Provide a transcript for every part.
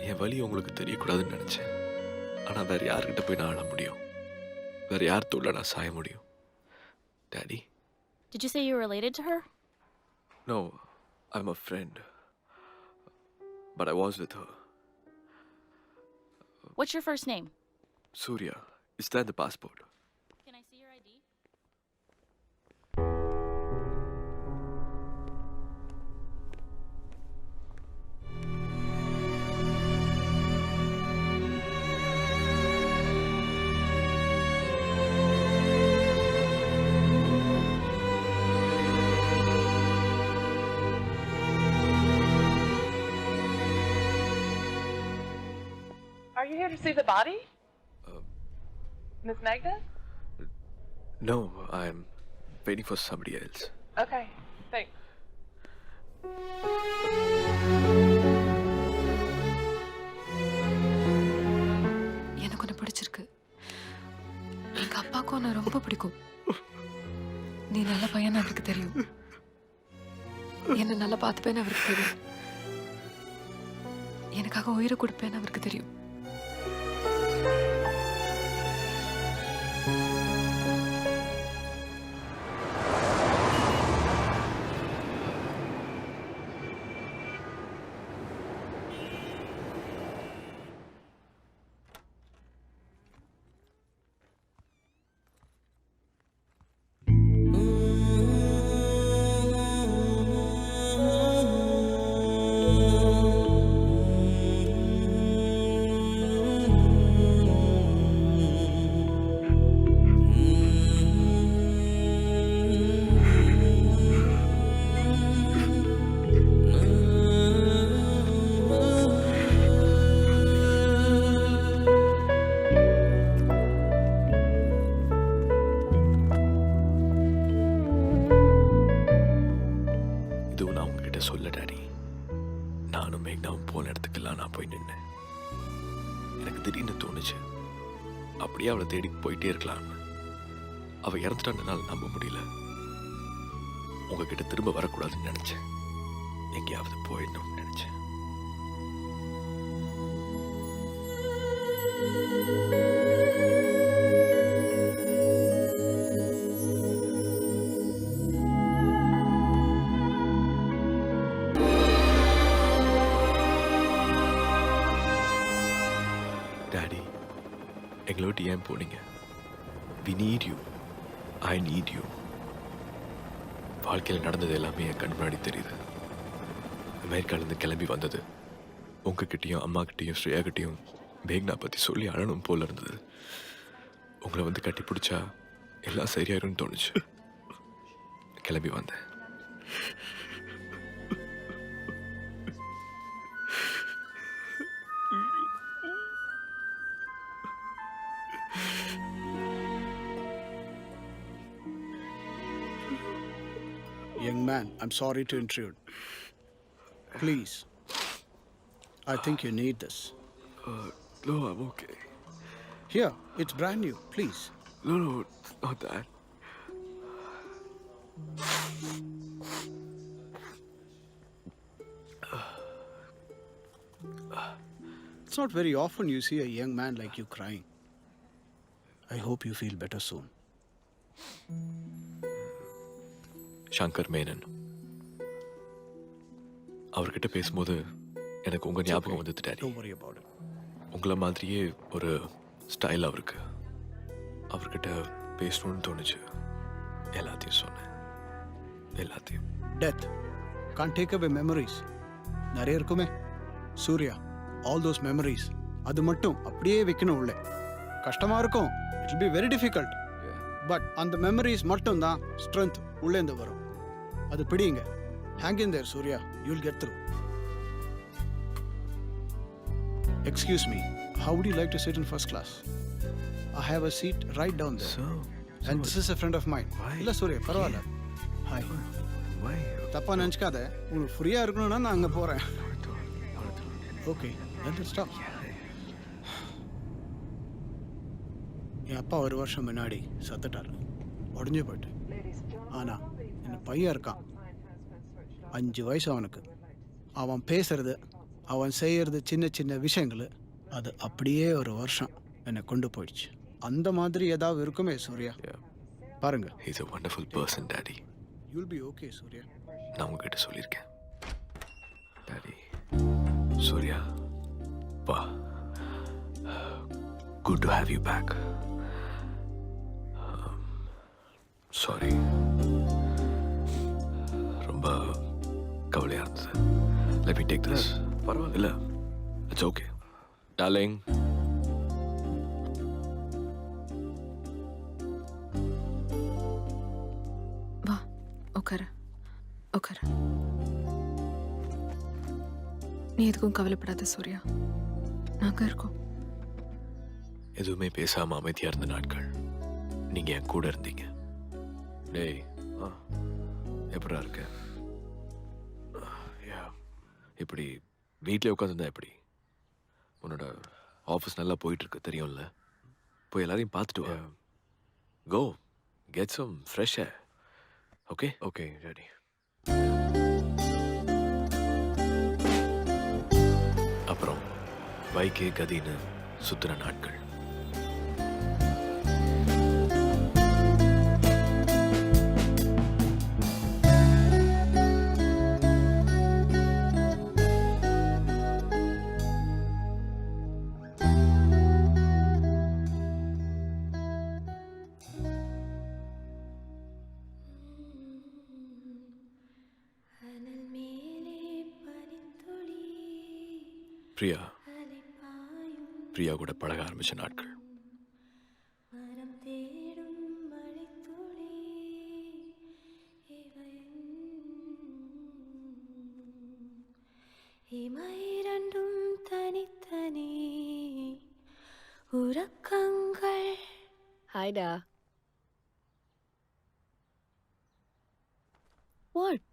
என் வலி உங்களுக்கு தெரியக்கூடாதுன்னு நினச்சேன். ஆனால் வேறு யார்கிட்ட போய் நான் அழ முடியும்? வேறு யார் தோளில் நான் சாய முடியும்? Daddy. Did you say you were related to her? No, I'm a friend. But I was with her. What's your first name? Surya. Is that the passport? Can I see your ID? Are you here to see the body? Miss Magda? No, I'm waiting for somebody else. Okay, thanks. எனக்கு உன்னை பிடிச்சிருக்கு. எங்க அப்பாவுக்கும் உன்னை ரொம்ப பிடிக்கும். நீ நல்ல பையன் அவருக்கு தெரியும். என்ன நல்லா பார்த்துப்பேன்னு அவருக்கு தெரியும். எனக்காக உயிரை கொடுப்பேன்னு அவருக்கு தெரியும். இதுவும் நான் உங்ககிட்ட சொல்ல டாடி. நானும் மேக்னாவும் போன இடத்துக்கெல்லாம் நான் போய் நின்னேன். எனக்கு திடீர்னு தோணுச்சு, அப்படியே அவளை தேடி போயிட்டே இருக்கலாம்னு. அவள் இறந்துட்டான்னால நம்ப முடியல. உங்ககிட்ட திரும்ப வரக்கூடாதுன்னு நினச்சேன். எங்கேயாவது போயிடணும்னு நினச்சேன். டாடி, எங்களை விட்டு ஏன் போனீங்க? We need you. I need you. வாழ்க்கையில் நடந்தது எல்லாமே என் கண் முன்னாடி தெரியுது. அமெரிக்காலேருந்து கிளம்பி வந்தது உங்ககிட்டையும் அம்மாக்கிட்டையும் ஸ்ரேயாக்கிட்டையும் மேக்னா பற்றி சொல்லி அழணும் போல இருந்தது. உங்களை வந்து கட்டி பிடிச்சா எல்லாம் சரியாயிரும்னு தோணுச்சு. கிளம்பி வந்தேன். Young man, I'm sorry to intrude. Please. I think you need this. No, I'm okay. Here, it's brand new. Please. No, not that. It's not very often you see a young man like you crying. I hope you feel better soon. Shankar Menon. அவர்கிட்ட பேசும்போது எனக்கு உங்கள் ஞாபகம் வந்தது daddy. Don't worry about it. உங்களை மாதிரியே ஒரு style அவருக்கு. அவர்கிட்ட பேசணும்னு தோணுச்சு. எல்லாத்தையும் சொன்னேன். எல்லாத்தையும். Death can't take away memories. நிறைய இருக்குமே. Surya, all those memories. அது மட்டும் அப்படியே வைக்கணும் உள்ள. கஷ்டமா இருக்கும். It will be very difficult. But அந்த மெமரிஸ் மட்டும் தான் ஸ்ட்ரென்த் உள்ளேந்து வரும். அது பிடிங்க. Hang in there, Surya. You'll get through. Excuse me. How would you like to sit in first class? I have a seat right down there. And this is a friend of mine. இல்ல சூர்யா, பரவாயில்ல. Hi. தப்பா நினச்சிக்காத. உனக்கு ஃப்ரீயா இருக்கணும்னா நான் அங்கே போகிறேன். Okay, let's stop. என் அப்பா ஒரு வருஷம் முன்னாடி சத்துட்டார். உடஞ்சு போயிட்டு. ஆனால் என் பையன் இருக்கான். 5 வயசு அவனுக்கு. அவன் பேசுறது, அவன் செய்யறது சின்ன சின்ன விஷயங்கள் அது அப்படியே ஒரு வருஷம் என்னை கொண்டு போயிடுச்சு. அந்த மாதிரி ஏதாவது இருக்குமே சூர்யா? Yeah. பாருங்க, He's a wonderful person, Daddy. You'll be okay Surya. நான் உங்ககிட்ட சொல்லியிருக்கேன். Daddy, சூர்யா, பா, good to have you back. Sorry. ரொம்ப கவலையா இருந்தது. Let me take this. பரவாயில்ல. இல்ல, it's okay. Darling. வா உட்காரு உட்காரு. நீ எதுக்கும் கவலைப்படாத சூர்யா, நாங்க இருக்கோம். எதுவுமே பேசாம அமைதியா இருந்த நாட்கள் நீங்க என் கூட இருந்தீங்க. டேய், எப்படா இருக்க? இப்படி வீட்டிலே உட்காந்துருந்தா எப்படி? உன்னோட ஆஃபீஸ் நல்லா போயிட்டு இருக்கு தெரியும்ல. போய் எல்லாரையும் பார்த்துட்டு வா. Go get some fresh air. Okay okay ready. அப்புறம் பைக்கே கதின்னு சுத்துற நாட்கள். பிரியா பிரியா கூட பழக ஆரம்பிச்ச நாட்கள். இமைரண்டும் தனித்தனி உறக்கங்கள். ஹாய்டா. வாட்?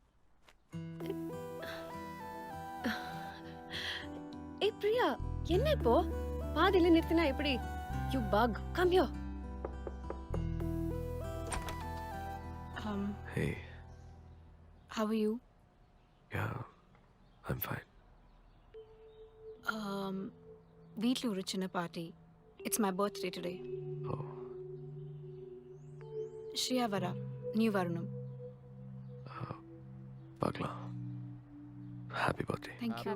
ஏய் பிரியா, என்ன இப்போ பாதியில நிறுத்தினா எப்படி? You buck, come here. Hey. How are you? Yeah, I'm fine. வீட்டில் ஒரு சின்ன party. It's my birthday today. Oh, ஸ்ரீயா வரா, நீ வரணும். பார்க்கலாம். Happy birthday. Thank you.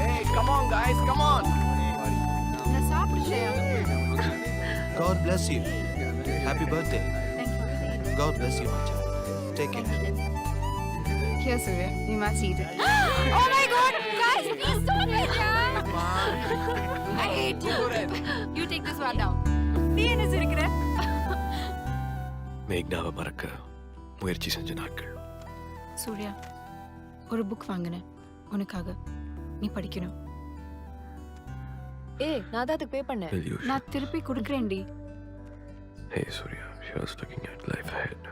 Hey, come on, guys, come on. நான் சாப்பிடு Shreya. God bless you. Happy birthday. Thank you. God bless you, my child. Take care. Here, Surya, you must eat it. Oh my God, guys, please stop it, yeah. I hate you. You take this one down. நீ என்ன சிரிக்கிற? மேக்னாவை மறக்க முயற்சி செஞ்ச நாட்கள். சூர்யா, ஒரு book வாங்கினேன் உனக்காக, நீ படிக்கணும். ஏய், நான் தான் அதுக்கு பே பண்ணேன். Will you? நான் திருப்பி கொடுக்குறேன்டி. Hey, Surya, she was looking at life ahead.